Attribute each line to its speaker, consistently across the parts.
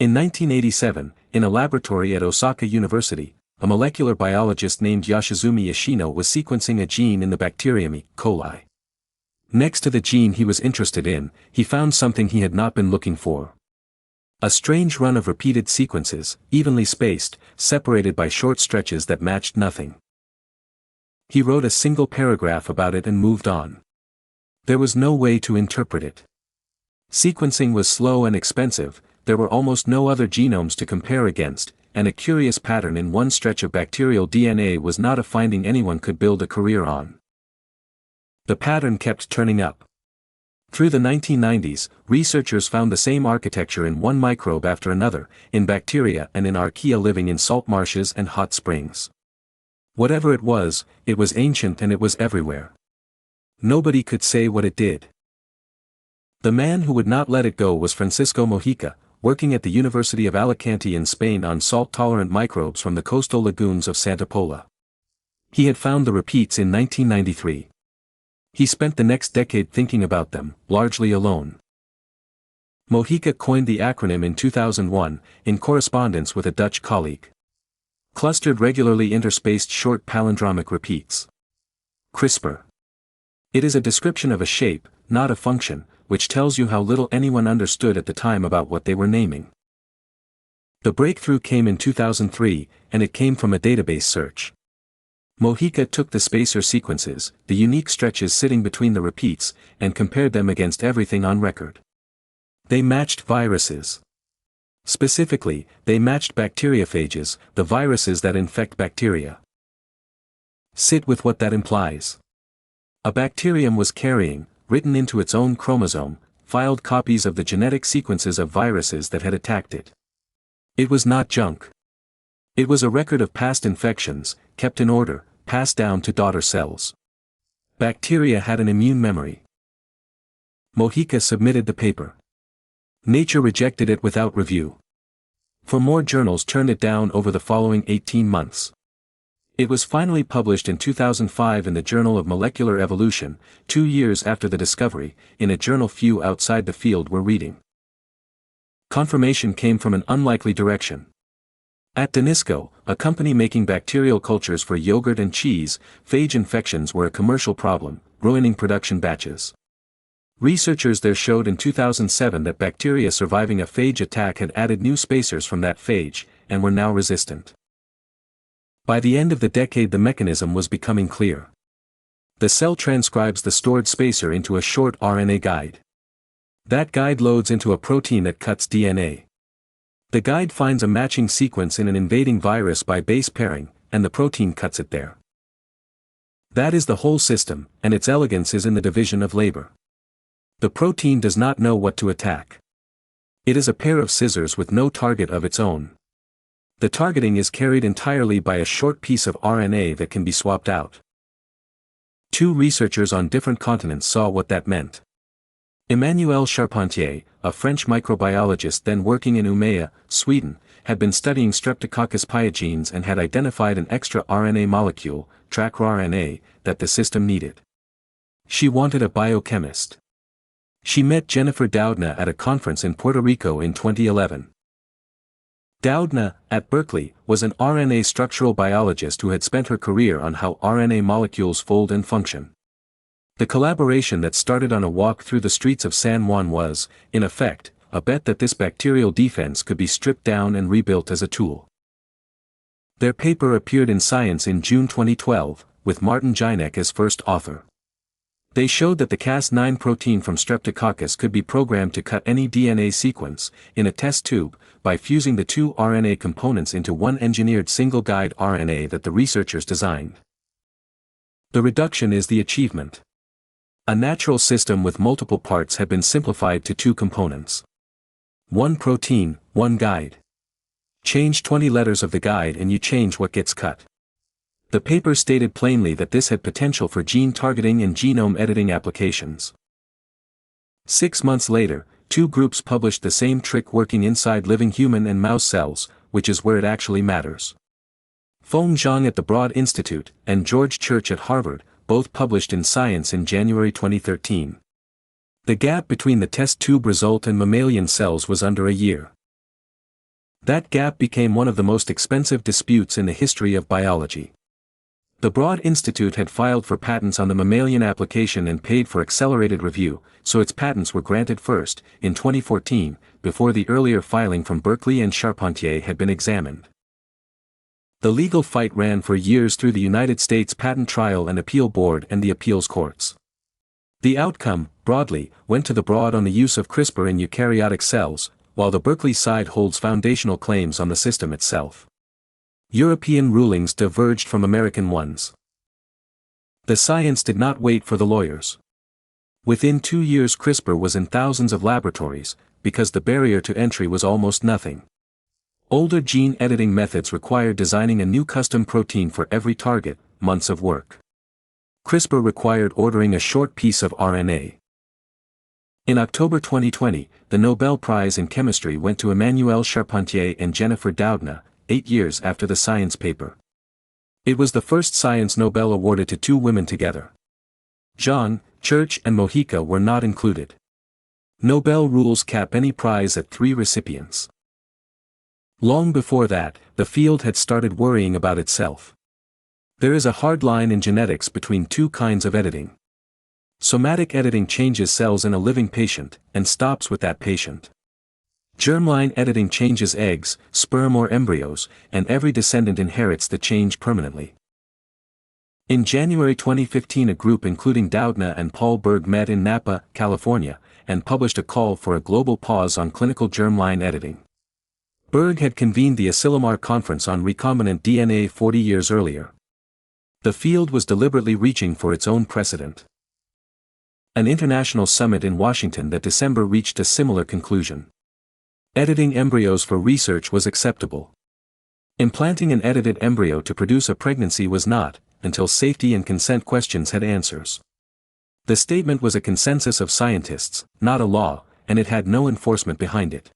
Speaker 1: In 1987, in a laboratory at Osaka University, a molecular biologist named Yoshizumi Yoshino was sequencing a gene in the bacterium E. coli. Next to the gene he was interested in, he found something he had not been looking for. A strange run of repeated sequences, evenly spaced, separated by short stretches that matched nothing. He wrote a single paragraph about it and moved on. There was no way to interpret it. Sequencing was slow and expensive, there were almost no other genomes to compare against, and a curious pattern in one stretch of bacterial DNA was not a finding anyone could build a career on. The pattern kept turning up. Through the 1990s, researchers found the same architecture in one microbe after another, in bacteria and in archaea living in salt marshes and hot springs. Whatever it was ancient and it was everywhere. Nobody could say what it did. The man who would not let it go was Francisco Mojica, working at the University of Alicante in Spain on salt-tolerant microbes from the coastal lagoons of Santa Pola. He had found the repeats in 1993. He spent the next decade thinking about them, largely alone. Mojica coined the acronym in 2001, in correspondence with a Dutch colleague. Clustered regularly interspaced short palindromic repeats. CRISPR. It is a description of a shape, not a function, which tells you how little anyone understood at the time about what they were naming. The breakthrough came in 2003, and it came from a database search. Mojica took the spacer sequences, the unique stretches sitting between the repeats, and compared them against everything on record. They matched viruses. Specifically, they matched bacteriophages, the viruses that infect bacteria. Sit with what that implies. A bacterium was carrying, written into its own chromosome, filed copies of the genetic sequences of viruses that had attacked it. It was not junk. It was a record of past infections, kept in order, passed down to daughter cells. Bacteria had an immune memory. Mojica submitted the paper. Nature rejected it without review. 4 more journals turned it down over the following 18 months. It was finally published in 2005 in the Journal of Molecular Evolution, 2 years after the discovery, in a journal few outside the field were reading. Confirmation came from an unlikely direction. At Danisco, a company making bacterial cultures for yogurt and cheese, phage infections were a commercial problem, ruining production batches. Researchers there showed in 2007 that bacteria surviving a phage attack had added new spacers from that phage, and were now resistant. By the end of the decade the mechanism was becoming clear. The cell transcribes the stored spacer into a short RNA guide. That guide loads into a protein that cuts DNA. The guide finds a matching sequence in an invading virus by base pairing, and the protein cuts it there. That is the whole system, and its elegance is in the division of labor. The protein does not know what to attack. It is a pair of scissors with no target of its own. The targeting is carried entirely by a short piece of RNA that can be swapped out. 2 researchers on different continents saw what that meant. Emmanuel Charpentier, a French microbiologist then working in Umeå, Sweden, had been studying Streptococcus pyogenes and had identified an extra RNA molecule, tracRNA, that the system needed. She wanted a biochemist. She met Jennifer Doudna at a conference in Puerto Rico in 2011. Doudna, at Berkeley, was an RNA structural biologist who had spent her career on how RNA molecules fold and function. The collaboration that started on a walk through the streets of San Juan was, in effect, a bet that this bacterial defense could be stripped down and rebuilt as a tool. Their paper appeared in Science in June 2012, with Martin Jiankui as first author. They showed that the Cas9 protein from Streptococcus could be programmed to cut any DNA sequence, in a test tube, by fusing the 2 RNA components into one engineered single guide RNA that the researchers designed. The reduction is the achievement. A natural system with multiple parts had been simplified to 2 components. 1 protein, 1 guide. Change 20 letters of the guide and you change what gets cut. The paper stated plainly that this had potential for gene targeting and genome editing applications. 6 months later, 2 groups published the same trick working inside living human and mouse cells, which is where it actually matters. Feng Zhang at the Broad Institute, and George Church at Harvard, both published in Science in January 2013. The gap between the test tube result and mammalian cells was under a year. That gap became one of the most expensive disputes in the history of biology. The Broad Institute had filed for patents on the mammalian application and paid for accelerated review, so its patents were granted first, in 2014, before the earlier filing from Berkeley and Charpentier had been examined. The legal fight ran for years through the United States Patent Trial and Appeal Board and the appeals courts. The outcome, broadly, went to the Broad on the use of CRISPR in eukaryotic cells, while the Berkeley side holds foundational claims on the system itself. European rulings diverged from American ones. The science did not wait for the lawyers. Within 2 years CRISPR was in thousands of laboratories, because the barrier to entry was almost nothing. Older gene editing methods required designing a new custom protein for every target, months of work. CRISPR required ordering a short piece of RNA. In October 2020, the Nobel Prize in Chemistry went to Emmanuelle Charpentier and Jennifer Doudna, 8 years after the science paper. It was the first science Nobel awarded to 2 women together. Jean, Church and Mojica were not included. Nobel rules cap any prize at 3 recipients. Long before that, the field had started worrying about itself. There is a hard line in genetics between 2 kinds of editing. Somatic editing changes cells in a living patient, and stops with that patient. Germline editing changes eggs, sperm or embryos, and every descendant inherits the change permanently. In January 2015 a group including Doudna and Paul Berg met in Napa, California, and published a call for a global pause on clinical germline editing. Berg had convened the Asilomar Conference on recombinant DNA 40 years earlier. The field was deliberately reaching for its own precedent. An international summit in Washington that December reached a similar conclusion. Editing embryos for research was acceptable. Implanting an edited embryo to produce a pregnancy was not, until safety and consent questions had answers. The statement was a consensus of scientists, not a law, and it had no enforcement behind it.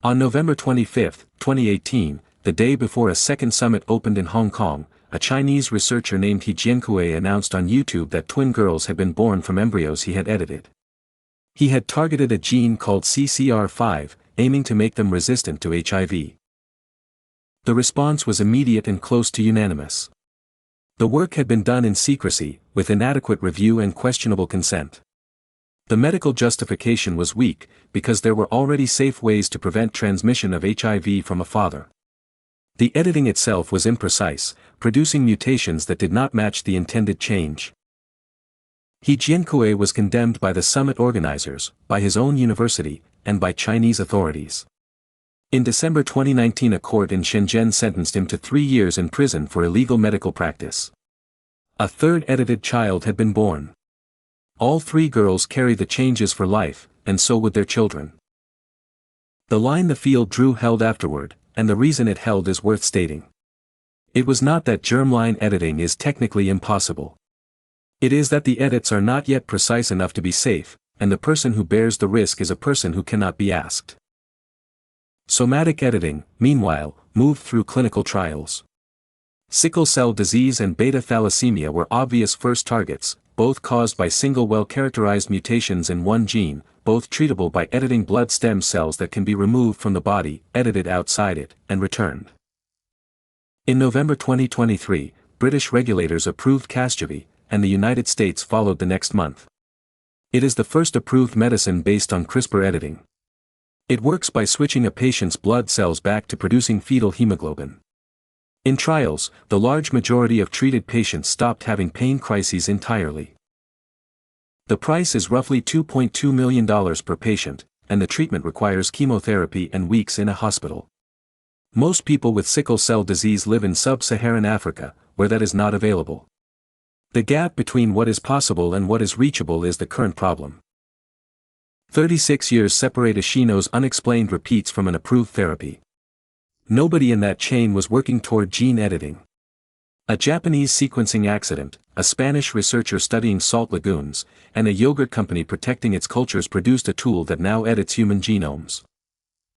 Speaker 1: On November 25, 2018, the day before a second summit opened in Hong Kong, a Chinese researcher named Jiankui announced on YouTube that twin girls had been born from embryos he had edited. He had targeted a gene called CCR5, aiming to make them resistant to HIV. The response was immediate and close to unanimous. The work had been done in secrecy, with inadequate review and questionable consent. The medical justification was weak, because there were already safe ways to prevent transmission of HIV from a father. The editing itself was imprecise, producing mutations that did not match the intended change. Jiankui was condemned by the summit organizers, by his own university, and by Chinese authorities. In December 2019 a court in Shenzhen sentenced him to 3 years in prison for illegal medical practice. A third edited child had been born. All 3 girls carry the changes for life, and so would their children. The line the field drew held afterward, and the reason it held is worth stating. It was not that germline editing is technically impossible. It is that the edits are not yet precise enough to be safe, and the person who bears the risk is a person who cannot be asked. Somatic editing, meanwhile, moved through clinical trials. Sickle cell disease and beta thalassemia were obvious first targets, both caused by single well-characterized mutations in one gene, both treatable by editing blood stem cells that can be removed from the body, edited outside it, and returned. In November 2023, British regulators approved Casgevy, and the United States followed the next month. It is the first approved medicine based on CRISPR editing. It works by switching a patient's blood cells back to producing fetal hemoglobin. In trials, the large majority of treated patients stopped having pain crises entirely. The price is roughly $2.2 million per patient, and the treatment requires chemotherapy and weeks in a hospital. Most people with sickle cell disease live in sub-Saharan Africa, where that is not available. The gap between what is possible and what is reachable is the current problem. 36 years separate Ishino's unexplained repeats from an approved therapy. Nobody in that chain was working toward gene editing. A Japanese sequencing accident, a Spanish researcher studying salt lagoons, and a yogurt company protecting its cultures produced a tool that now edits human genomes.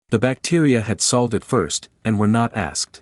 Speaker 1: The bacteria had solved it first, and were not asked.